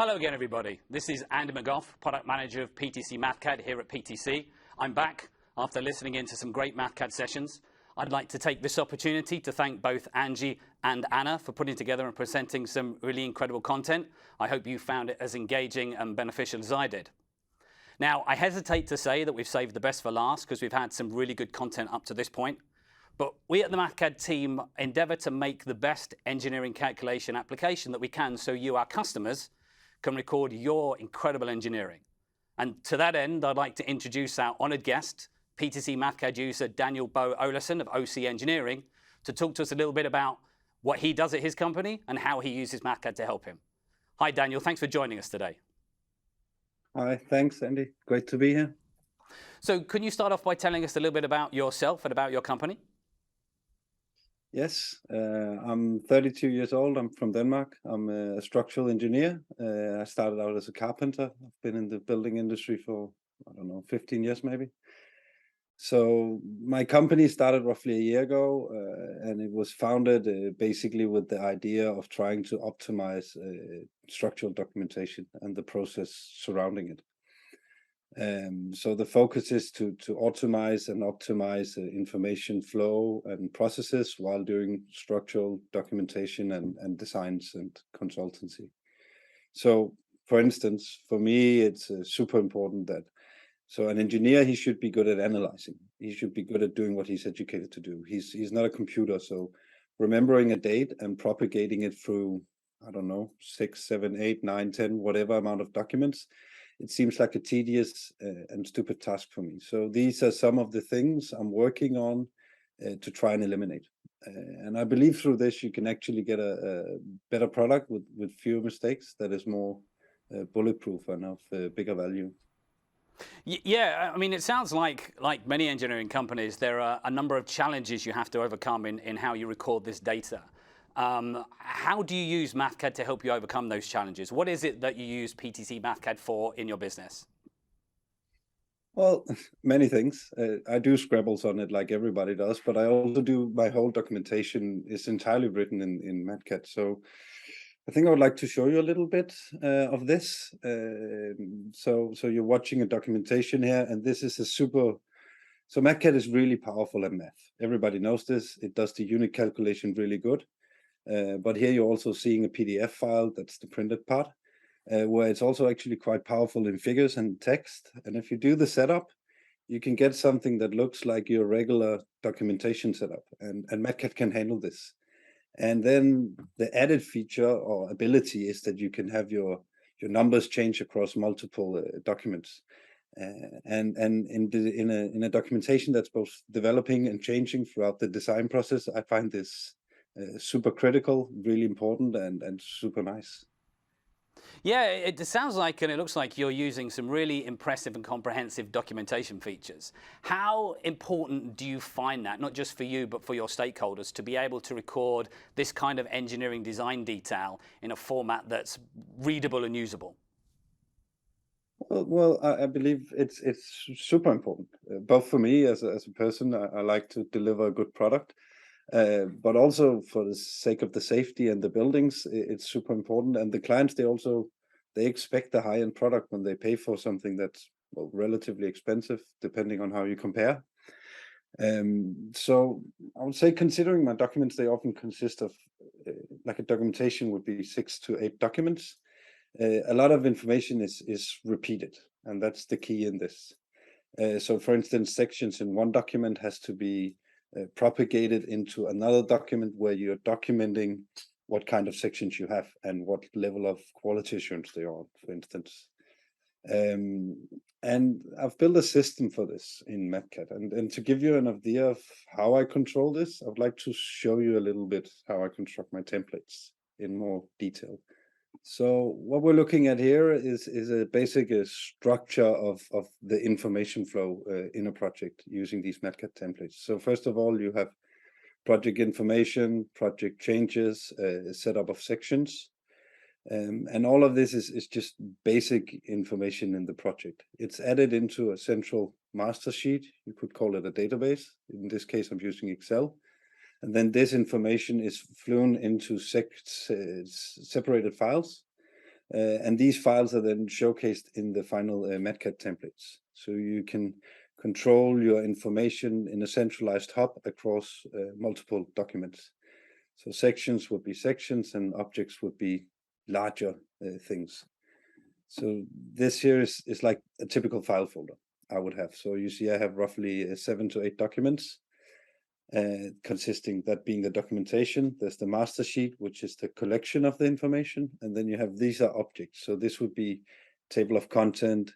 Hello again, everybody. This is Andy McGough, Product Manager of PTC Mathcad here at PTC. I'm back after listening into some great Mathcad sessions. I'd like to take this opportunity to thank both Angie and Anna for putting together and presenting some really incredible content. I hope you found it as engaging and beneficial as I did. Now, I hesitate to say that we've saved the best for last because we've had some really good content up to this point. But we at the Mathcad team endeavor to make the best engineering calculation application that we can so you, our customers, can record your incredible engineering. And to that end, I'd like to introduce our honored guest, PTC Mathcad user Daniel Bo Olesen of OC Engineering, to talk to us a little bit about what he does at his company and how he uses Mathcad to help him. Hi, Daniel. Thanks for joining us today. Hi, thanks, Andy. Great to be here. So can you start off by telling us a little bit about yourself and about your company? Yes, I'm 32 years old. I'm from Denmark. I'm a structural engineer. I started out as a carpenter. I've been in the building industry for, 15 years maybe. So my company started roughly a year ago, and it was founded basically with the idea of trying to optimize structural documentation and the process surrounding it. So the focus is to automate and optimize information flow and processes while doing structural documentation and designs and consultancy. So, for instance, for me, it's super important that an engineer, he should be good at analyzing. He should be good at doing what he's educated to do. He's not a computer, so remembering a date and propagating it through, 6, 7, 8, 9, 10, whatever amount of documents, it seems like a tedious and stupid task for me. So these are some of the things I'm working on to try and eliminate. And I believe through this, you can actually get a better product with fewer mistakes that is more bulletproof and of bigger value. Yeah, I mean, it sounds like many engineering companies, there are a number of challenges you have to overcome in how you record this data. How do you use Mathcad to help you overcome those challenges? What is it that you use PTC Mathcad for in your business? Well, many things. I do scribbles on it like everybody does, but I also do, my whole documentation is entirely written in Mathcad. So I think I would like to show you a little bit of this. So you're watching a documentation here, and this is so Mathcad is really powerful at math. Everybody knows this. It does the unit calculation really good. But here you're also seeing a PDF file, that's the printed part, where it's also actually quite powerful in figures and text. And if you do the setup, you can get something that looks like your regular documentation setup, and Mathcad can handle this. And then the added feature or ability is that you can have your numbers change across multiple documents. And in a documentation that's both developing and changing throughout the design process, I find this super critical, really important, and super nice. Yeah, it sounds like, and it looks like you're using some really impressive and comprehensive documentation features. How important do you find that, not just for you, but for your stakeholders, to be able to record this kind of engineering design detail in a format that's readable and usable? Well, I believe it's super important, both for me as a person. I like to deliver a good product. But also for the sake of the safety and the buildings, it's super important. And the clients, they expect a high-end product when they pay for something that's, well, relatively expensive, depending on how you compare. So I would say, considering my documents, they often consist of, like a documentation would be 6 to 8 documents. A lot of information is repeated, and that's the key in this. So for instance, sections in one document has to be propagated into another document where you're documenting what kind of sections you have and what level of quality assurance they are, for instance. And I've built a system for this in Mathcad. And to give you an idea of how I control this, I would like to show you a little bit how I construct my templates in more detail. So what we're looking at here is a basic structure of the information flow in a project using these Mathcad templates. So first of all, you have project information, project changes, setup of sections. And all of this is just basic information in the project. It's added into a central master sheet. You could call it a database. In this case, I'm using Excel. And then this information is flown into separated files. And these files are then showcased in the final Mathcad templates. So you can control your information in a centralized hub across multiple documents. So sections would be sections and objects would be larger things. So this here is like a typical file folder I would have. So you see I have roughly 7 to 8 documents consisting, that being the documentation. There's the master sheet, which is the collection of the information. And then you have, these are objects. So this would be table of content.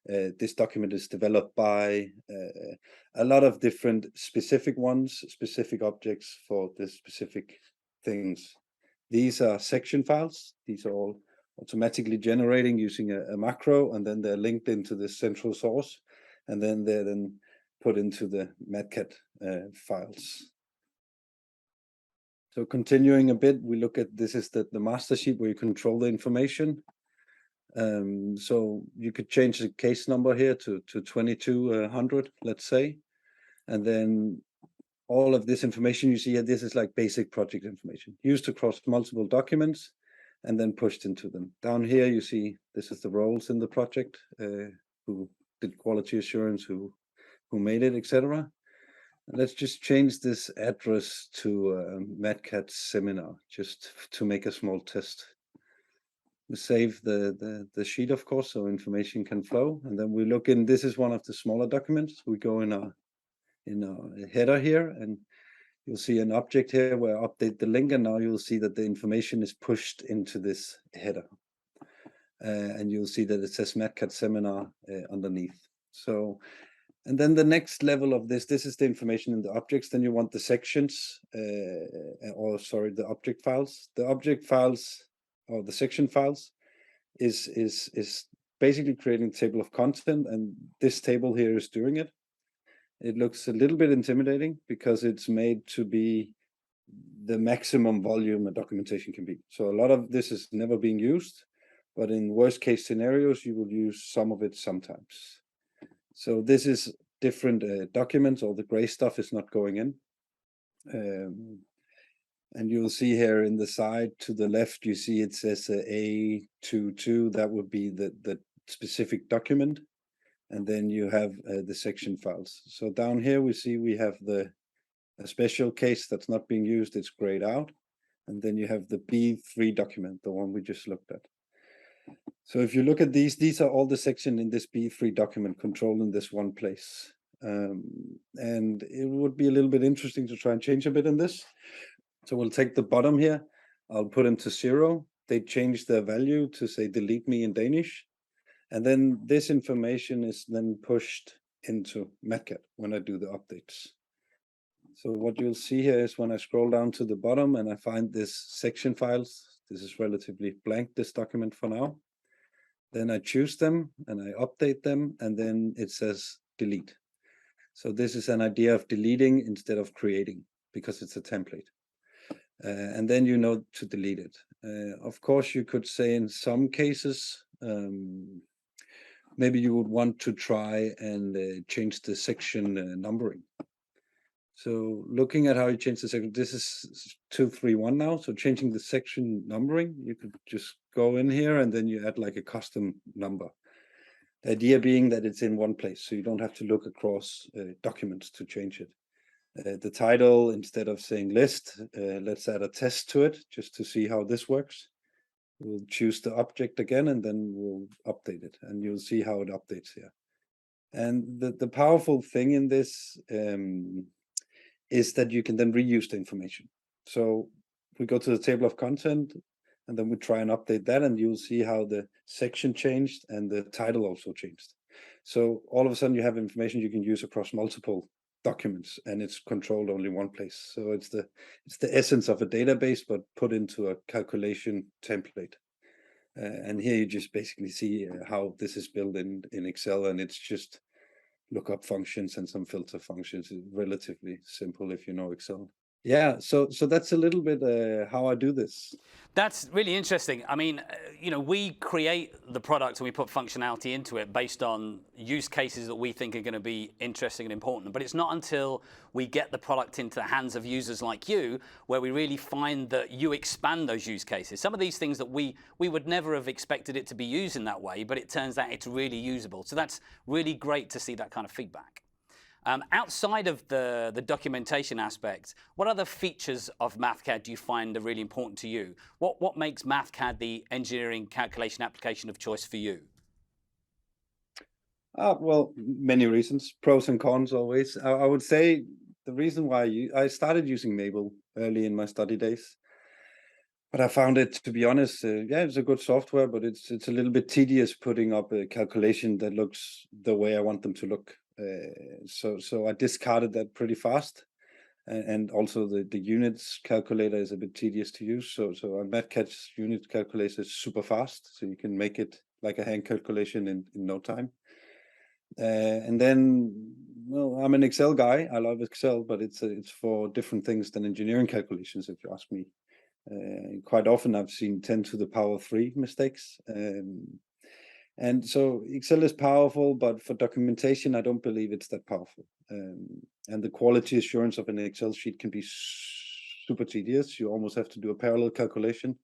This document is developed by a lot of different specific ones, specific objects for the specific things. These are section files. These are all automatically generating using a macro, and then they're linked into the central source, and then they're then put into the Mathcad files. So continuing a bit, we look at, this is the master sheet where you control the information. So you could change the case number here to 2200, let's say, and then all of this information you see here, this is like basic project information used across multiple documents and then pushed into them. Down here you see this is the roles in the project, who did quality assurance, who made it, etc. Let's just change this address to Mathcad seminar, just to make a small test. We save the sheet, of course, so information can flow, and then we look in. This is one of the smaller documents. We go in our header here, and you'll see an object here where I update the link, and now you'll see that the information is pushed into this header, and you'll see that it says Mathcad seminar underneath. So, and then the next level of this is the information in the objects. Then you want the sections, the object files. The object files or the section files is basically creating a table of content, and this table here is doing it. It looks a little bit intimidating because it's made to be the maximum volume a documentation can be. So a lot of this is never being used, but in worst case scenarios, you will use some of it sometimes. So this is different documents. All the gray stuff is not going in. And you'll see here in the side to the left, you see it says A22. That would be the specific document. And then you have the section files. So down here we see we have a special case that's not being used, it's grayed out. And then you have the B3 document, the one we just looked at. So if you look at these are all the sections in this B3 document controlled in this one place. And it would be a little bit interesting to try and change a bit in this. So we'll take the bottom here, I'll put them to 0. They change their value to say delete me in Danish. And then this information is then pushed into Mathcad when I do the updates. So what you'll see here is when I scroll down to the bottom and I find this section files, this is relatively blank, this document for now. Then I choose them and I update them, and then it says delete. So this is an idea of deleting instead of creating, because it's a template. And then you know to delete it. Of course, you could say in some cases, maybe you would want to try and change the section numbering. So looking at how you change the section, this is 231 now. So changing the section numbering, you could just go in here and then you add like a custom number. The idea being that it's in one place, so you don't have to look across documents to change it. The title, instead of saying list, let's add a test to it just to see how this works. We'll choose the object again, and then we'll update it, and you'll see how it updates here. And the powerful thing in this is that you can then reuse the information. So we go to the table of content, and then we try and update that, and you'll see how the section changed and the title also changed. So all of a sudden you have information you can use across multiple documents, and it's controlled only one place. So it's the essence of a database, but put into a calculation template. And here you just basically see how this is built in Excel, and it's just lookup functions and some filter functions. It's relatively simple if you know Excel. Yeah, so that's a little bit how I do this. That's really interesting. I mean, we create the product and we put functionality into it based on use cases that we think are going to be interesting and important. But it's not until we get the product into the hands of users like you where we really find that you expand those use cases. Some of these things that we would never have expected it to be used in that way, but it turns out it's really usable. So that's really great to see that kind of feedback. Outside of the documentation aspect, what other features of Mathcad do you find are really important to you? What makes Mathcad the engineering calculation application of choice for you? Well, many reasons, pros and cons always. I would say the reason why I started using Mabel early in my study days, but I found it, to be honest, yeah, it's a good software, but it's a little bit tedious putting up a calculation that looks the way I want them to look. So I discarded that pretty fast, and also the units calculator is a bit tedious to use. So Mathcad's unit calculator is super fast, so you can make it like a hand calculation in no time. And then, well, I'm an Excel guy. I love Excel, but it's for different things than engineering calculations, if you ask me. Quite often I've seen 10 to the power 3 mistakes. And so Excel is powerful, but for documentation, I don't believe it's that powerful. And the quality assurance of an Excel sheet can be super tedious. You almost have to do a parallel calculation.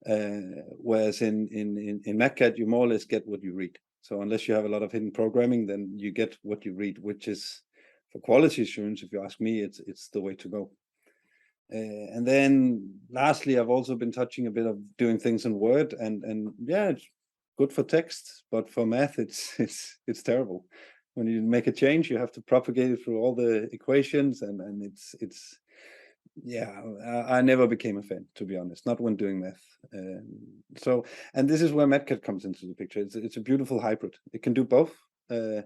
Whereas in Mathcad, you more or less get what you read. So unless you have a lot of hidden programming, then you get what you read, which is, for quality assurance, if you ask me, it's the way to go. And then lastly, I've also been touching a bit of doing things in Word, and yeah, it's good for text, but for math, it's terrible. When you make a change, you have to propagate it through all the equations, and it's yeah, I never became a fan, to be honest, not when doing math. So, and this is where Mathcad comes into the picture. It's a beautiful hybrid. It can do both, and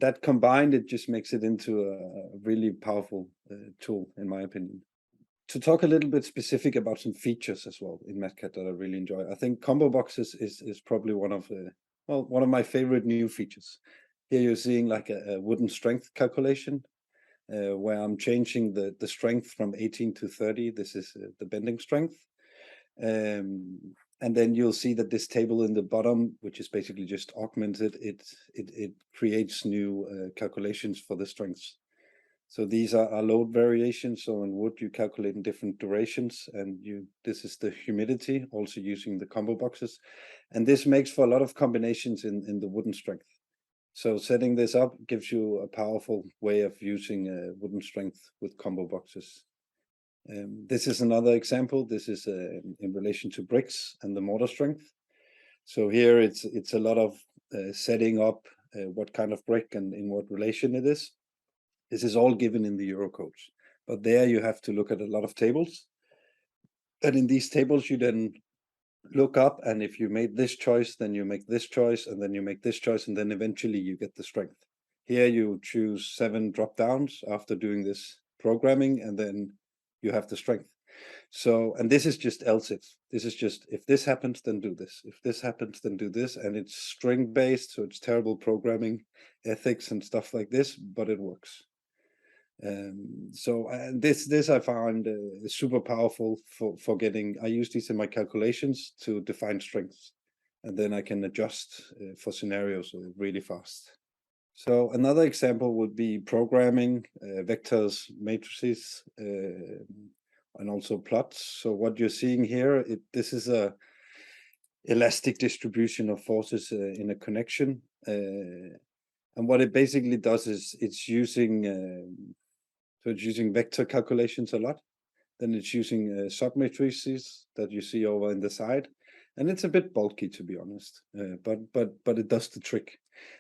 that combined, it just makes it into a really powerful tool, in my opinion. To talk a little bit specific about some features as well in Mathcad that I really enjoy, I think combo boxes is probably one of my favorite new features. Here you're seeing like a wooden strength calculation, where I'm changing the strength from 18 to 30. This is the bending strength. And then you'll see that this table in the bottom, which is basically just augmented, it creates new calculations for the strengths. So these are load variations. So in wood, you calculate in different durations, and this is the humidity, also using the combo boxes. And this makes for a lot of combinations in the wooden strength. So setting this up gives you a powerful way of using wooden strength with combo boxes. This is another example. This is in relation to bricks and the mortar strength. So here it's a lot of setting up what kind of brick and in what relation it is. This is all given in the Euro codes, but there you have to look at a lot of tables. And in these tables, you then look up, and if you made this choice, then you make this choice, and then you make this choice, and then eventually you get the strength. Here you choose 7 drop downs after doing this programming, and then you have the strength. So, and this is just else if. This is just, if this happens, then do this. If this happens, then do this. And it's string based, so it's terrible programming ethics and stuff like this, but it works. So this I found super powerful for getting. I use these in my calculations to define strengths, and then I can adjust for scenarios really fast. So another example would be programming vectors, matrices, and also plots. So what you're seeing here, this is a elastic distribution of forces in a connection, and what it basically does is it's using vector calculations a lot. Then it's using submatrices that you see over in the side, and it's a bit bulky, to be honest, but it does the trick.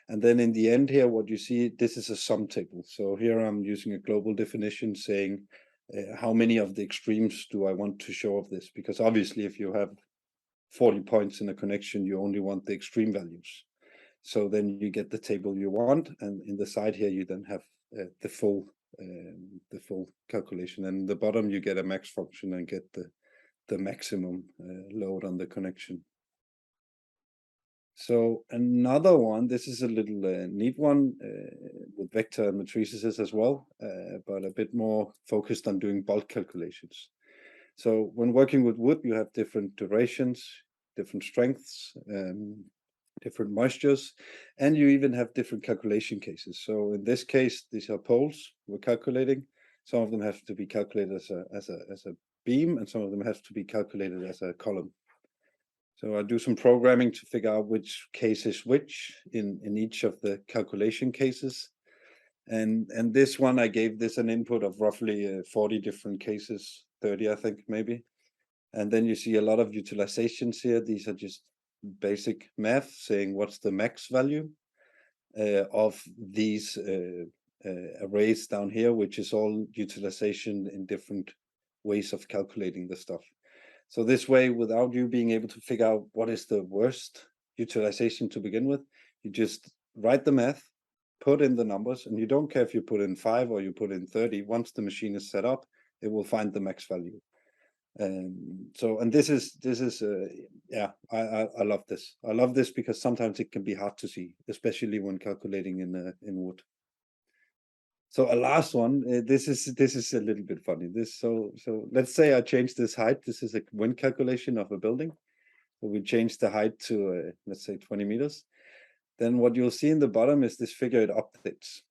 And then in the end here, what you see, this is a sum table. So here I'm using a global definition saying how many of the extremes do I want to show of this? Because obviously, if you have 40 points in a connection, you only want the extreme values. So then you get the table you want, and in the side here, you then have the full calculation. And in the bottom, you get a max function and get the maximum load on the connection. So another one, this is a little neat one with vector and matrices as well, but a bit more focused on doing bulk calculations. So when working with wood, you have different durations. different strengths, different moistures, and you even have different calculation cases. So in this case, these are poles we're calculating. Some of them have to be calculated as a beam, and some of them have to be calculated as a column. So I do some programming to figure out which case is which in each of the calculation cases. And this one, I gave this an input of roughly 40 different cases, 30, I think, maybe. And then you see a lot of utilizations here. These are just basic math saying what's the max value of these arrays down here, which is all utilization in different ways of calculating the stuff. So this way, without you being able to figure out what is the worst utilization to begin with, you just write the math, put in the numbers, and you don't care if you put in 5 or you put in 30. Once the machine is set up, it will find the max value. And this is yeah, I love this. I love this because sometimes it can be hard to see, especially when calculating in wood. So a last one, this is a little bit funny. So let's say I change this height. This is a wind calculation of a building. So we change the height to let's say 20 meters. Then what you'll see in the bottom is this figure, it updates.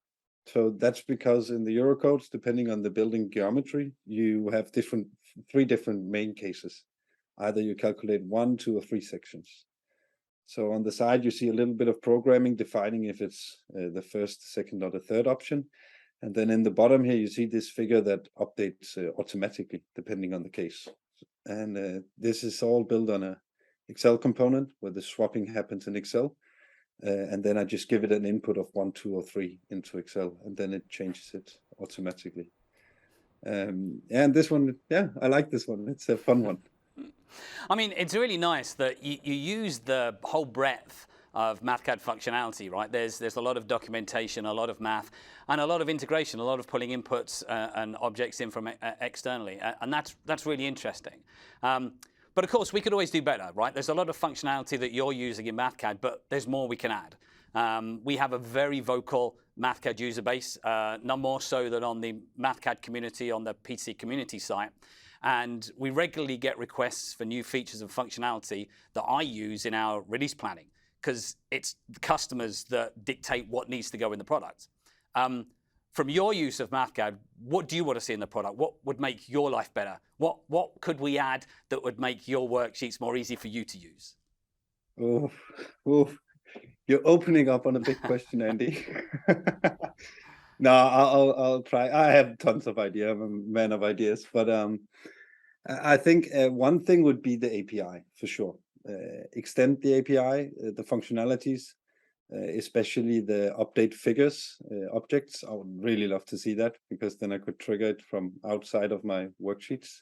So that's because in the Eurocodes, depending on the building geometry, you have 3 different main cases. Either you calculate 1, 2, or 3 sections. So on the side, you see a little bit of programming defining if it's the first, second, or the third option. And then in the bottom here, you see this figure that updates automatically, depending on the case. And this is all built on a Excel component where the swapping happens in Excel. And then I just give it an input of 1, 2, or 3 into Excel, and then it changes it automatically. And this one, yeah, I like this one. It's a fun one. I mean, it's really nice that you use the whole breadth of Mathcad functionality, right? There's a lot of documentation, a lot of math, and a lot of integration, a lot of pulling inputs and objects in from externally, and that's really interesting. But of course, we could always do better, right? There's a lot of functionality that you're using in Mathcad, but there's more we can add. We have a very vocal Mathcad user base, none more so than on the Mathcad community on the PTC community site. And we regularly get requests for new features and functionality that I use in our release planning, because it's the customers that dictate what needs to go in the product. From your use of Mathcad, what do you want to see in the product? What would make your life better? What could we add that would make your worksheets more easy for you to use? Oh, you're opening up on a big question, Andy. No, I'll try. I have tons of ideas. I'm a man of ideas, but I think one thing would be the API for sure. Extend the API, the functionalities, especially the update figures objects. I would really love to see that, because then I could trigger it from outside of my worksheets.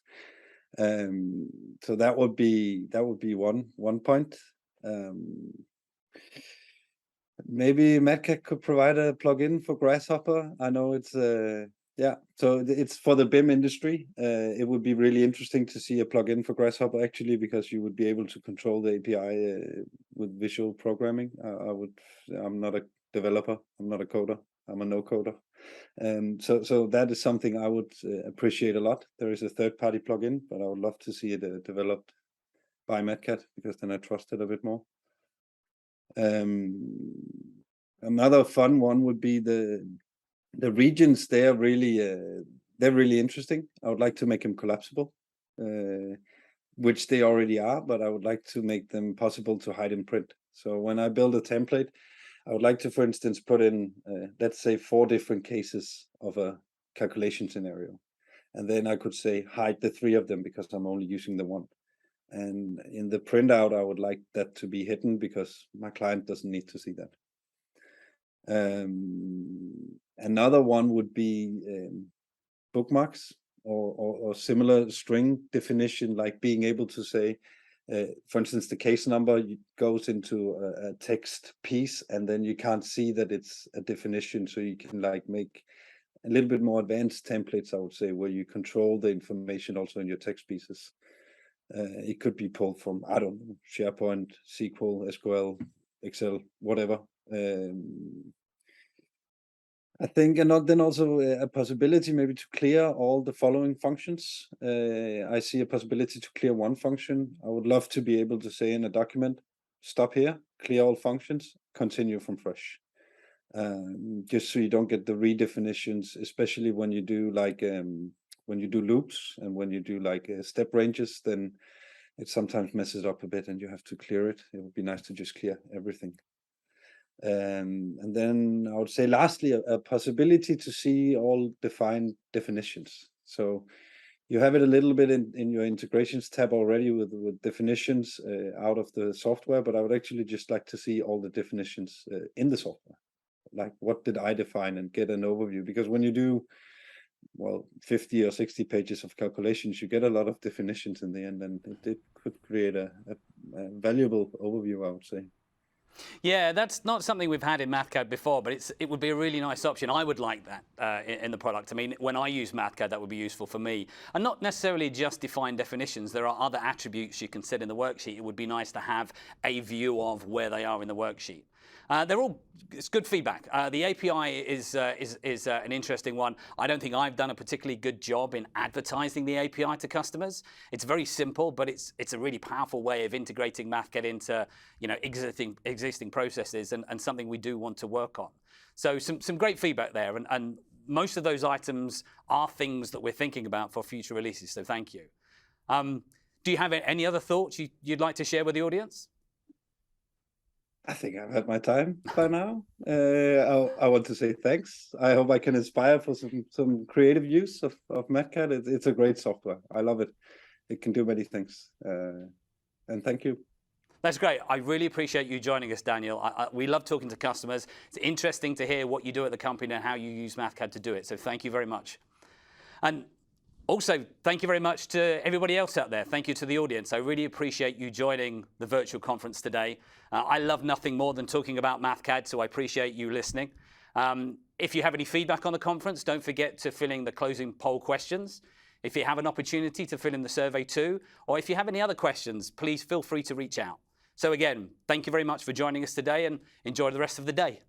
So that would be one point. Maybe Mathcad could provide a plugin for Grasshopper. I know it's yeah, so it's for the BIM industry. It would be really interesting to see a plugin for Grasshopper, actually, because you would be able to control the API with visual programming. I'm not a developer. I'm not a coder. I'm a no-coder. So that is something I would appreciate a lot. There is a third-party plugin, but I would love to see it developed by Mathcad, because then I trust it a bit more. Another fun one would be the regions. They're really interesting. I would like to make them collapsible, which they already are, but I would like to make them possible to hide in print. So when I build a template, I would like to, for instance, put in, let's say, 4 different cases of a calculation scenario. And then I could say, hide the 3 of them because I'm only using the 1. And in the printout, I would like that to be hidden because my client doesn't need to see that. Another one would be bookmarks or similar string definition, like being able to say, for instance, the case number goes into a text piece, and then you can't see that it's a definition. So you can like make a little bit more advanced templates, I would say, where you control the information also in your text pieces. It could be pulled from, I don't know, SharePoint, SQL, SQL, Excel, whatever. I think, and then also a possibility maybe to clear all the following functions. I see a possibility to clear one function. I would love to be able to say in a document, stop here, clear all functions, continue from fresh. Just so you don't get the redefinitions, especially when you do like when you do loops and when you do like step ranges, then it sometimes messes up a bit and you have to clear it. It would be nice to just clear everything. And then I would say lastly, a possibility to see all defined definitions. So you have it a little bit in your integrations tab already with definitions out of the software, but I would actually just like to see all the definitions in the software. Like, what did I define, and get an overview? Because when you do, well, 50 or 60 pages of calculations, you get a lot of definitions in the end, and it could create a valuable overview, I would say. Yeah, that's not something we've had in Mathcad before, but it would be a really nice option. I would like that in the product. I mean, when I use Mathcad, that would be useful for me. And not necessarily just define definitions. There are other attributes you can set in the worksheet. It would be nice to have a view of where they are in the worksheet. It's good feedback. The API is an interesting one. I don't think I've done a particularly good job in advertising the API to customers. It's very simple, but it's a really powerful way of integrating Mathcad into existing processes, and something we do want to work on. So some great feedback there, and most of those items are things that we're thinking about for future releases. So thank you. Do you have any other thoughts you'd like to share with the audience? I think I've had my time by now. I want to say thanks. I hope I can inspire for some creative use of Mathcad. It's a great software. I love it. It can do many things. And thank you. That's great. I really appreciate you joining us, Daniel. We love talking to customers. It's interesting to hear what you do at the company and how you use Mathcad to do it. So thank you very much. And also, thank you very much to everybody else out there. Thank you to the audience. I really appreciate you joining the virtual conference today. I love nothing more than talking about Mathcad, so I appreciate you listening. If you have any feedback on the conference, don't forget to fill in the closing poll questions. If you have an opportunity to fill in the survey too, or if you have any other questions, please feel free to reach out. So again, thank you very much for joining us today, and enjoy the rest of the day.